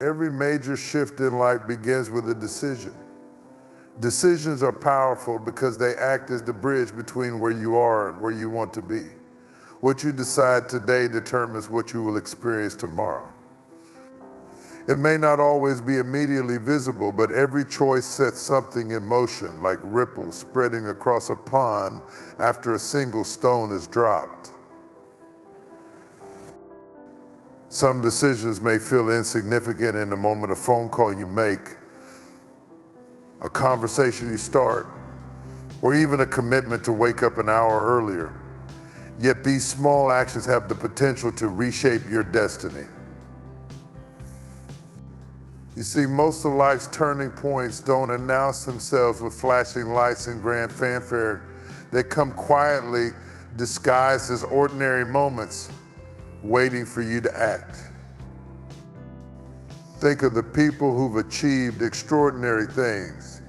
Every major shift in life begins with a decision. Decisions are powerful because they act as the bridge between where you are and where you want to be. What you decide today determines what you will experience tomorrow. It may not always be immediately visible, but every choice sets something in motion, like ripples spreading across a pond after a single stone is dropped. Some decisions may feel insignificant in the moment, a phone call you make, a conversation you start, or even a commitment to wake up an hour earlier. Yet these small actions have the potential to reshape your destiny. You see, most of life's turning points don't announce themselves with flashing lights and grand fanfare. They come quietly, disguised as ordinary moments, waiting for you to act. Think of the people who've achieved extraordinary things.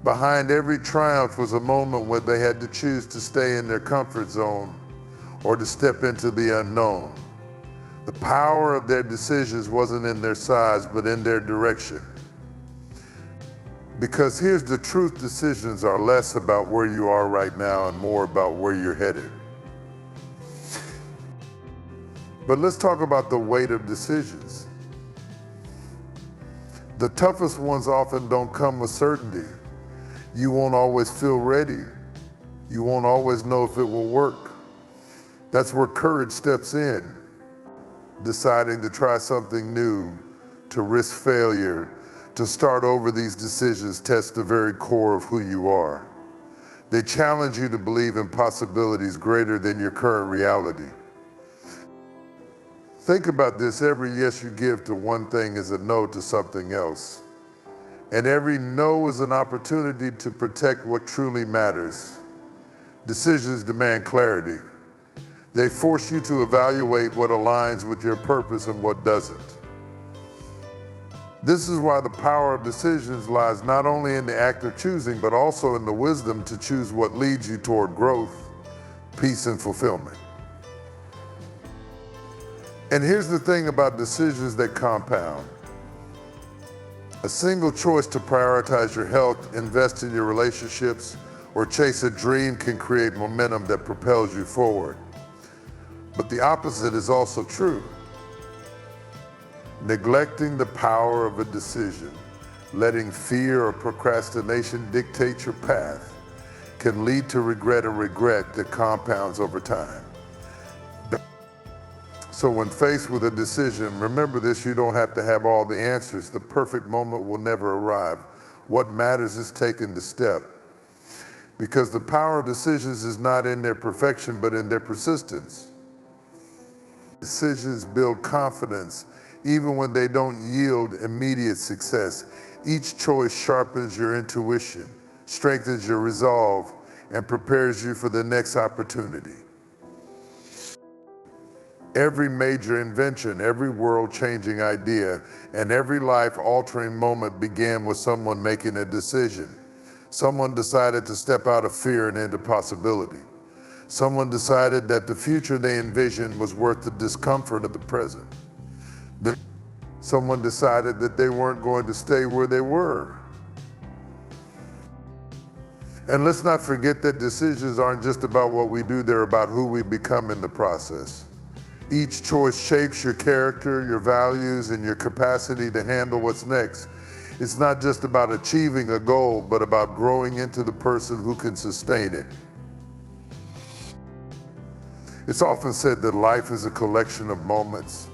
Behind every triumph was a moment where they had to choose to stay in their comfort zone or to step into the unknown. The power of their decisions wasn't in their size, but in their direction. Because here's the truth, decisions are less about where you are right now and more about where you're headed. But let's talk about the weight of decisions. The toughest ones often don't come with certainty. You won't always feel ready. You won't always know if it will work. That's where courage steps in. Deciding to try something new, to risk failure, to start over, these decisions test the very core of who you are. They challenge you to believe in possibilities greater than your current reality. Think about this, every yes you give to one thing is a no to something else. And every no is an opportunity to protect what truly matters. Decisions demand clarity. They force you to evaluate what aligns with your purpose and what doesn't. This is why the power of decisions lies not only in the act of choosing, but also in the wisdom to choose what leads you toward growth, peace, and fulfillment. And here's the thing about decisions that compound. A single choice to prioritize your health, invest in your relationships, or chase a dream can create momentum that propels you forward. But the opposite is also true. Neglecting the power of a decision, letting fear or procrastination dictate your path, can lead to regret, and regret that compounds over time. So when faced with a decision, remember this: you don't have to have all the answers. The perfect moment will never arrive. What matters is taking the step. Because the power of decisions is not in their perfection, but in their persistence. Decisions build confidence, even when they don't yield immediate success. Each choice sharpens your intuition, strengthens your resolve, and prepares you for the next opportunity. Every major invention, every world-changing idea, and every life-altering moment began with someone making a decision. Someone decided to step out of fear and into possibility. Someone decided that the future they envisioned was worth the discomfort of the present. Someone decided that they weren't going to stay where they were. And let's not forget that decisions aren't just about what we do, they're about who we become in the process. Each choice shapes your character, your values, and your capacity to handle what's next. It's not just about achieving a goal, but about growing into the person who can sustain it. It's often said that life is a collection of moments.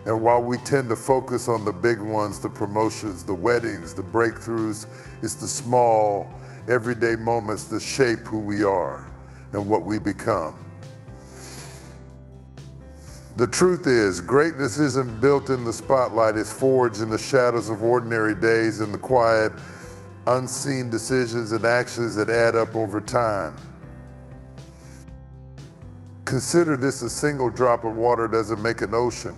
And while we tend to focus on the big ones, the promotions, the weddings, the breakthroughs, it's the small, everyday moments that shape who we are and what we become. The truth is, greatness isn't built in the spotlight, it's forged in the shadows of ordinary days and the quiet, unseen decisions and actions that add up over time. Consider this: a single drop of water doesn't make an ocean,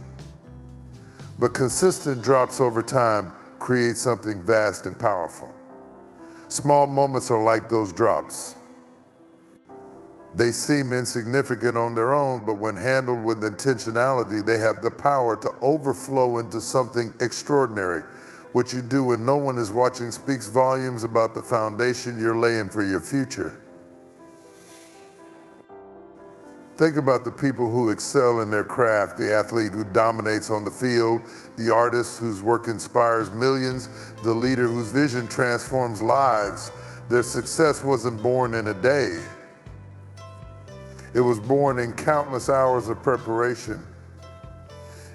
but consistent drops over time create something vast and powerful. Small moments are like those drops. They seem insignificant on their own, but when handled with intentionality, they have the power to overflow into something extraordinary. What you do when no one is watching speaks volumes about the foundation you're laying for your future. Think about the people who excel in their craft, the athlete who dominates on the field, the artist whose work inspires millions, the leader whose vision transforms lives. Their success wasn't born in a day. It was born in countless hours of preparation,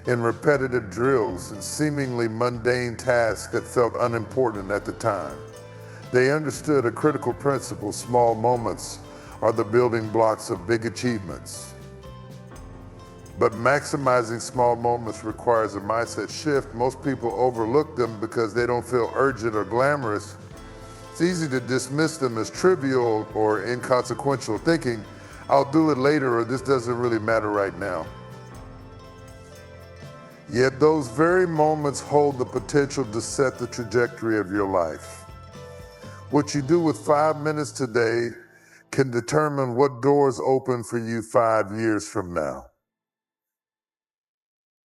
in repetitive drills and seemingly mundane tasks that felt unimportant at the time. They understood a critical principle: small moments are the building blocks of big achievements. But maximizing small moments requires a mindset shift. Most people overlook them because they don't feel urgent or glamorous. It's easy to dismiss them as trivial or inconsequential, thinking, I'll do it later, or this doesn't really matter right now. Yet those very moments hold the potential to set the trajectory of your life. What you do with 5 minutes today can determine what doors open for you 5 years from now.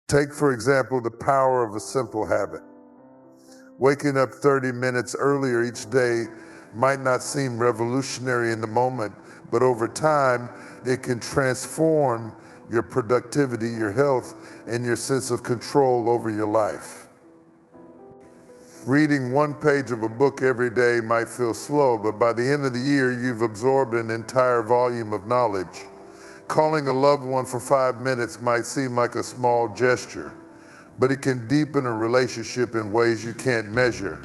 Take, for example, the power of a simple habit. Waking up 30 minutes earlier each day might not seem revolutionary in the moment, but over time, it can transform your productivity, your health, and your sense of control over your life. Reading 1 page of a book every day might feel slow, but by the end of the year, you've absorbed an entire volume of knowledge. Calling a loved one for 5 minutes might seem like a small gesture, but it can deepen a relationship in ways you can't measure.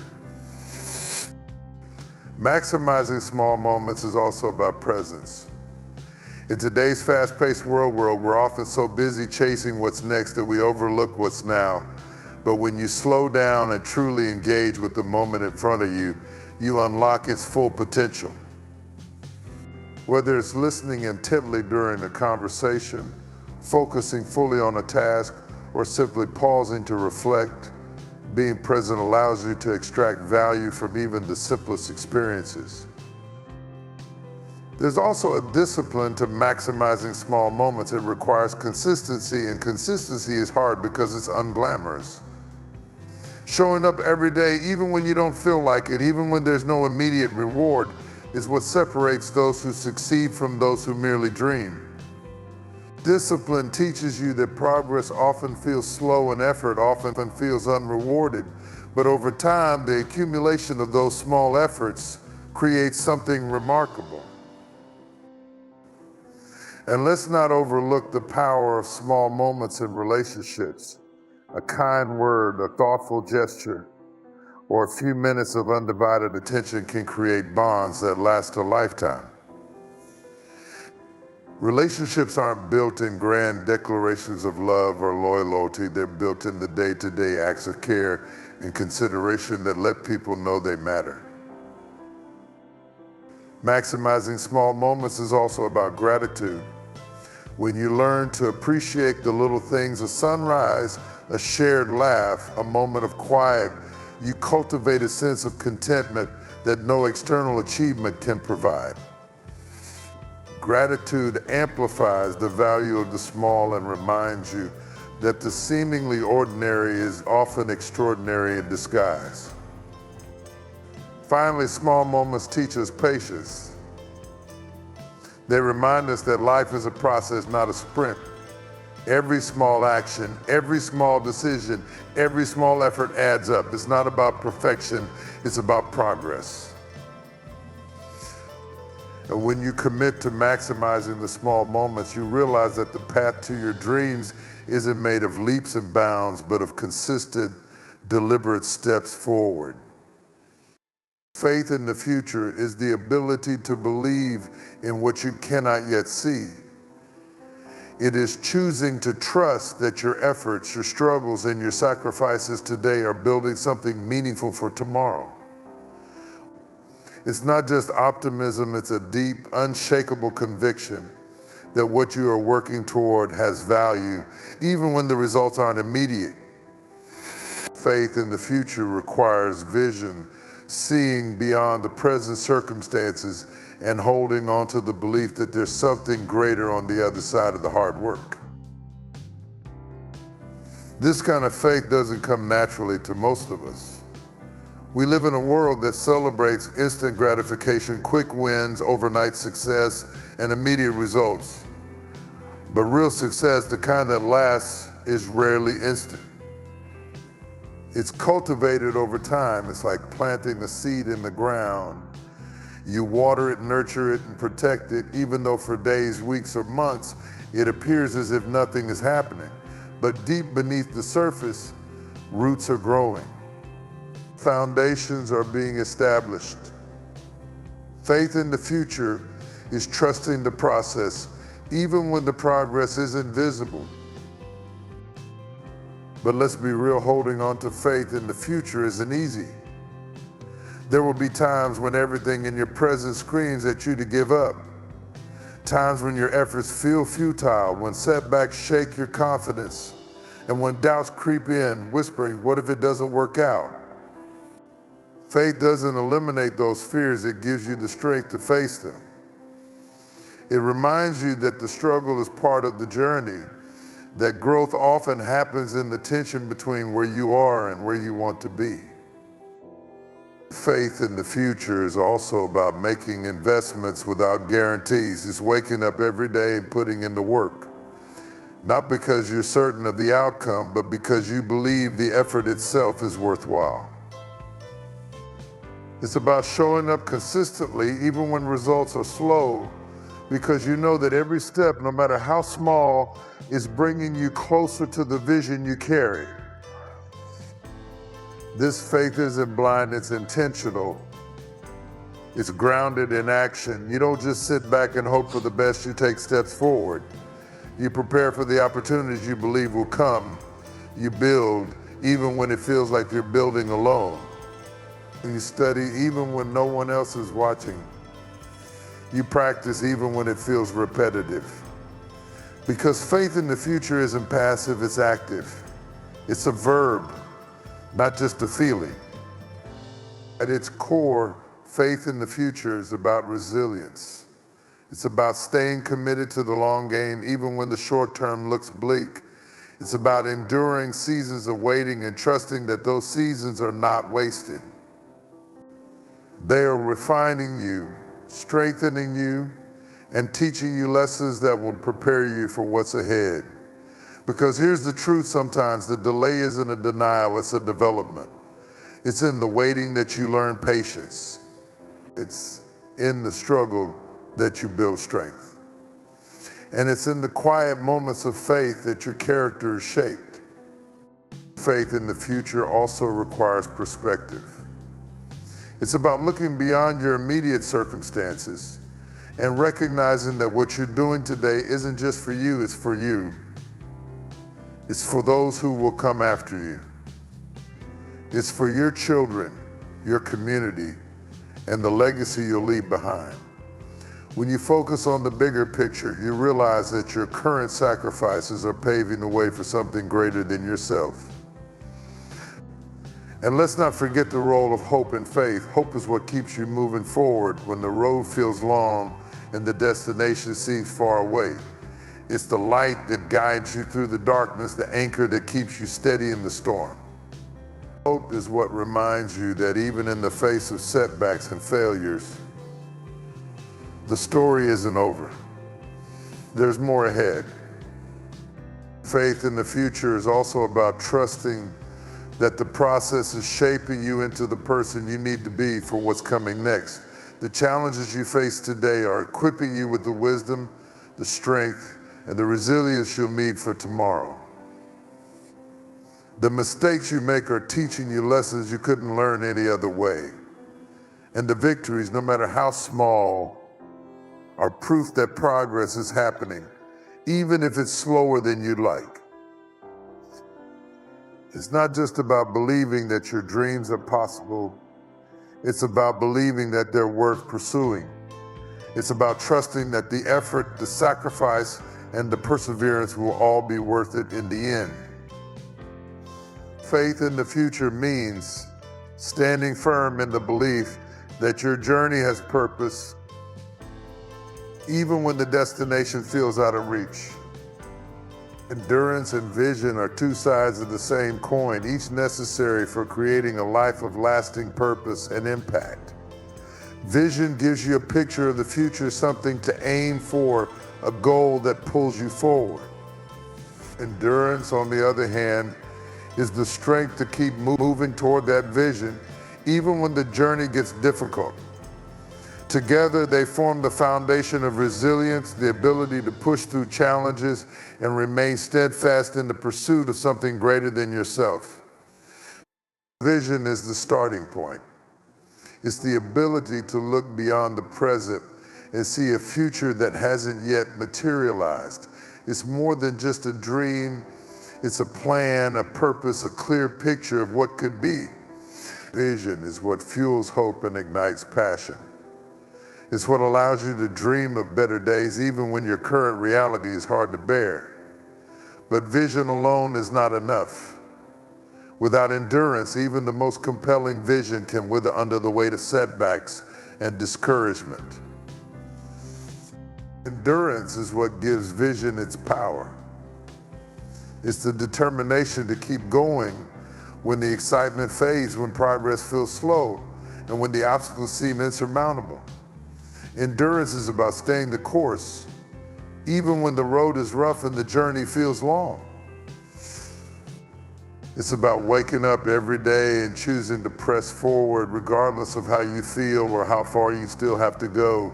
Maximizing small moments is also about presence. In today's fast-paced world, we're often so busy chasing what's next that we overlook what's now. But when you slow down and truly engage with the moment in front of you, you unlock its full potential. Whether it's listening intently during a conversation, focusing fully on a task, or simply pausing to reflect, being present allows you to extract value from even the simplest experiences. There's also a discipline to maximizing small moments. It requires consistency, and consistency is hard because it's unglamorous. Showing up every day, even when you don't feel like it, even when there's no immediate reward, is what separates those who succeed from those who merely dream. Discipline teaches you that progress often feels slow and effort often feels unrewarded. But over time, the accumulation of those small efforts creates something remarkable. And let's not overlook the power of small moments in relationships. A kind word, a thoughtful gesture, or a few minutes of undivided attention can create bonds that last a lifetime. Relationships aren't built in grand declarations of love or loyalty. They're built in the day-to-day acts of care and consideration that let people know they matter. Maximizing small moments is also about gratitude. When you learn to appreciate the little things, a sunrise, a shared laugh, a moment of quiet, you cultivate a sense of contentment that no external achievement can provide. Gratitude amplifies the value of the small and reminds you that the seemingly ordinary is often extraordinary in disguise. Finally, small moments teach us patience. They remind us that life is a process, not a sprint. Every small action, every small decision, every small effort adds up. It's not about perfection, it's about progress. And when you commit to maximizing the small moments, you realize that the path to your dreams isn't made of leaps and bounds, but of consistent, deliberate steps forward. Faith in the future is the ability to believe in what you cannot yet see. It is choosing to trust that your efforts, your struggles, and your sacrifices today are building something meaningful for tomorrow. It's not just optimism, it's a deep, unshakable conviction that what you are working toward has value, even when the results aren't immediate. Faith in the future requires vision, seeing beyond the present circumstances and holding on to the belief that there's something greater on the other side of the hard work. This kind of faith doesn't come naturally to most of us. We live in a world that celebrates instant gratification, quick wins, overnight success, and immediate results. But real success, the kind that lasts, is rarely instant. It's cultivated over time. It's like planting a seed in the ground. You water it, nurture it, and protect it, even though for days, weeks, or months, it appears as if nothing is happening. But deep beneath the surface, roots are growing. Foundations are being established. Faith in the future is trusting the process, even when the progress isn't visible. But let's be real, holding on to faith in the future isn't easy. There will be times when everything in your present screams at you to give up. Times when your efforts feel futile, when setbacks shake your confidence, and when doubts creep in, whispering, what if it doesn't work out? Faith doesn't eliminate those fears, it gives you the strength to face them. It reminds you that the struggle is part of the journey, that growth often happens in the tension between where you are and where you want to be. Faith in the future is also about making investments without guarantees. It's waking up every day and putting in the work. Not because you're certain of the outcome, but because you believe the effort itself is worthwhile. It's about showing up consistently, even when results are slow, because you know that every step, no matter how small, is bringing you closer to the vision you carry. This faith isn't blind, it's intentional. It's grounded in action. You don't just sit back and hope for the best, you take steps forward. You prepare for the opportunities you believe will come. You build, even when it feels like you're building alone. You study, even when no one else is watching. You practice, even when it feels repetitive. Because faith in the future isn't passive, it's active. It's a verb, not just a feeling. At its core, faith in the future is about resilience. It's about staying committed to the long game, even when the short term looks bleak. It's about enduring seasons of waiting and trusting that those seasons are not wasted. They are refining you, strengthening you, and teaching you lessons that will prepare you for what's ahead. Because here's the truth sometimes, the delay isn't a denial, it's a development. It's in the waiting that you learn patience. It's in the struggle that you build strength. And it's in the quiet moments of faith that your character is shaped. Faith in the future also requires perspective. It's about looking beyond your immediate circumstances and recognizing that what you're doing today isn't just for you, it's for you. It's for those who will come after you. It's for your children, your community, and the legacy you'll leave behind. When you focus on the bigger picture, you realize that your current sacrifices are paving the way for something greater than yourself. And let's not forget the role of hope and faith. Hope is what keeps you moving forward when the road feels long and the destination seems far away. It's the light that guides you through the darkness, the anchor that keeps you steady in the storm. Hope is what reminds you that even in the face of setbacks and failures, the story isn't over. There's more ahead. Faith in the future is also about trusting that the process is shaping you into the person you need to be for what's coming next. The challenges you face today are equipping you with the wisdom, the strength, and the resilience you'll need for tomorrow. The mistakes you make are teaching you lessons you couldn't learn any other way. And the victories, no matter how small, are proof that progress is happening, even if it's slower than you'd like. It's not just about believing that your dreams are possible. It's about believing that they're worth pursuing. It's about trusting that the effort, the sacrifice, and the perseverance will all be worth it in the end. Faith in the future means standing firm in the belief that your journey has purpose, even when the destination feels out of reach. Endurance and vision are two sides of the same coin, each necessary for creating a life of lasting purpose and impact. Vision gives you a picture of the future, something to aim for, a goal that pulls you forward. Endurance, on the other hand, is the strength to keep moving toward that vision, even when the journey gets difficult. Together, they form the foundation of resilience, the ability to push through challenges and remain steadfast in the pursuit of something greater than yourself. Vision is the starting point. It's the ability to look beyond the present and see a future that hasn't yet materialized. It's more than just a dream. It's a plan, a purpose, a clear picture of what could be. Vision is what fuels hope and ignites passion. It's what allows you to dream of better days even when your current reality is hard to bear. But vision alone is not enough. Without endurance, even the most compelling vision can wither under the weight of setbacks and discouragement. Endurance is what gives vision its power. It's the determination to keep going when the excitement fades, when progress feels slow, and when the obstacles seem insurmountable. Endurance is about staying the course, even when the road is rough and the journey feels long. It's about waking up every day and choosing to press forward regardless of how you feel or how far you still have to go.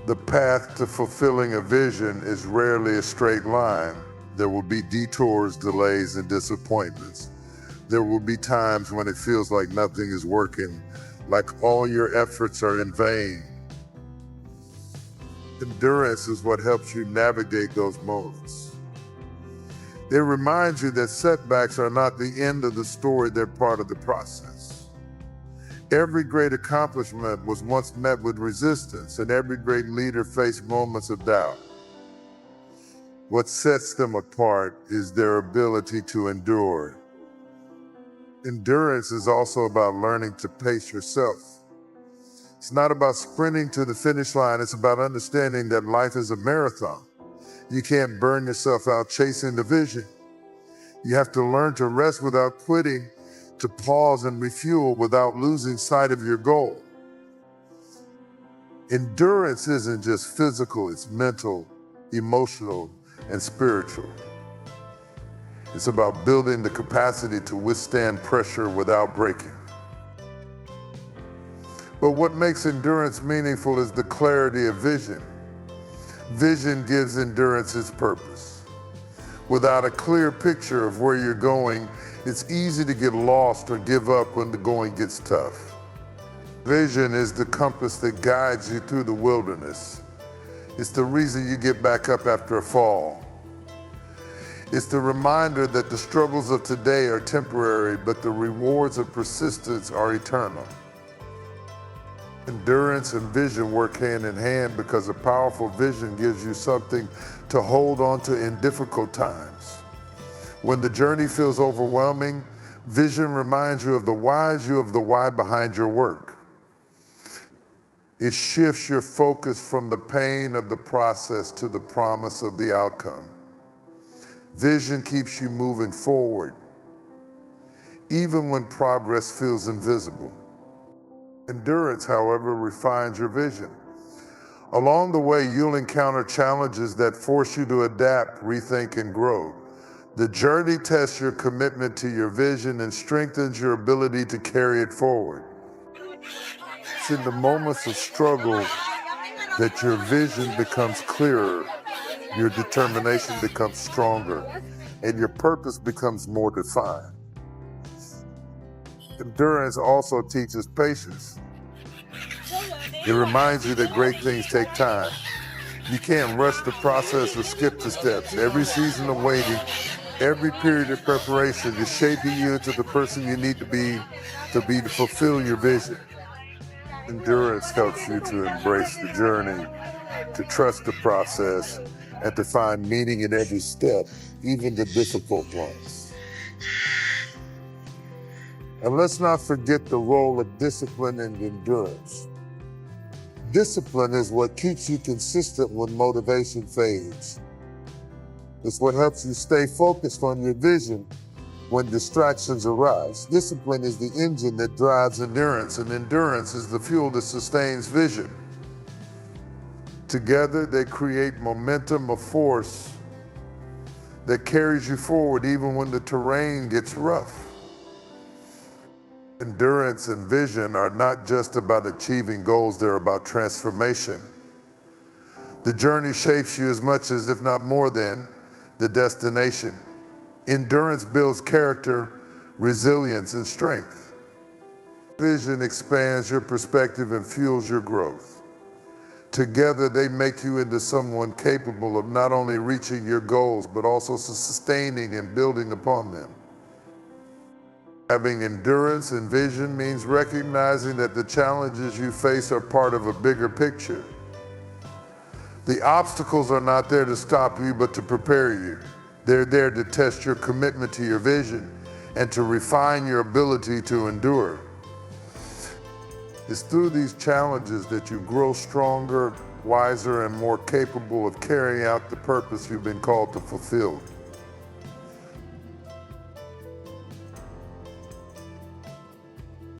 The path to fulfilling a vision is rarely a straight line. There will be detours, delays, and disappointments. There will be times when it feels like nothing is working, like all your efforts are in vain. Endurance is what helps you navigate those moments. It reminds you that setbacks are not the end of the story, they're part of the process. Every great accomplishment was once met with resistance, and every great leader faced moments of doubt. What sets them apart is their ability to endure. Endurance is also about learning to pace yourself. It's not about sprinting to the finish line, it's about understanding that life is a marathon. You can't burn yourself out chasing the vision. You have to learn to rest without quitting, to pause and refuel without losing sight of your goal. Endurance isn't just physical, it's mental, emotional, and spiritual. It's about building the capacity to withstand pressure without breaking. But what makes endurance meaningful is the clarity of vision. Vision gives endurance its purpose. Without a clear picture of where you're going, it's easy to get lost or give up when the going gets tough. Vision is the compass that guides you through the wilderness. It's the reason you get back up after a fall. It's the reminder that the struggles of today are temporary, but the rewards of persistence are eternal. Endurance and vision work hand in hand because a powerful vision gives you something to hold on to in difficult times. When the journey feels overwhelming, vision reminds you of the why behind your work. It shifts your focus from the pain of the process to the promise of the outcome. Vision keeps you moving forward, even when progress feels invisible. Endurance, however, refines your vision. Along the way, you'll encounter challenges that force you to adapt, rethink, and grow. The journey tests your commitment to your vision and strengthens your ability to carry it forward. It's in the moments of struggle that your vision becomes clearer, your determination becomes stronger, and your purpose becomes more defined. Endurance also teaches patience. It reminds you that great things take time. You can't rush the process or skip the steps. Every season of waiting, every period of preparation is shaping you into the person you need to be to fulfill your vision. Endurance helps you to embrace the journey, to trust the process, and to find meaning in every step, even the difficult ones. And let's not forget the role of discipline and endurance. Discipline is what keeps you consistent when motivation fades. It's what helps you stay focused on your vision when distractions arise. Discipline is the engine that drives endurance, and endurance is the fuel that sustains vision. Together, they create momentum, a force that carries you forward even when the terrain gets rough. Endurance and vision are not just about achieving goals, they're about transformation. The journey shapes you as much as, if not more than, the destination. Endurance builds character, resilience, and strength. Vision expands your perspective and fuels your growth. Together, they make you into someone capable of not only reaching your goals, but also sustaining and building upon them. Having endurance and vision means recognizing that the challenges you face are part of a bigger picture. The obstacles are not there to stop you, but to prepare you. They're there to test your commitment to your vision and to refine your ability to endure. It's through these challenges that you grow stronger, wiser, and more capable of carrying out the purpose you've been called to fulfill.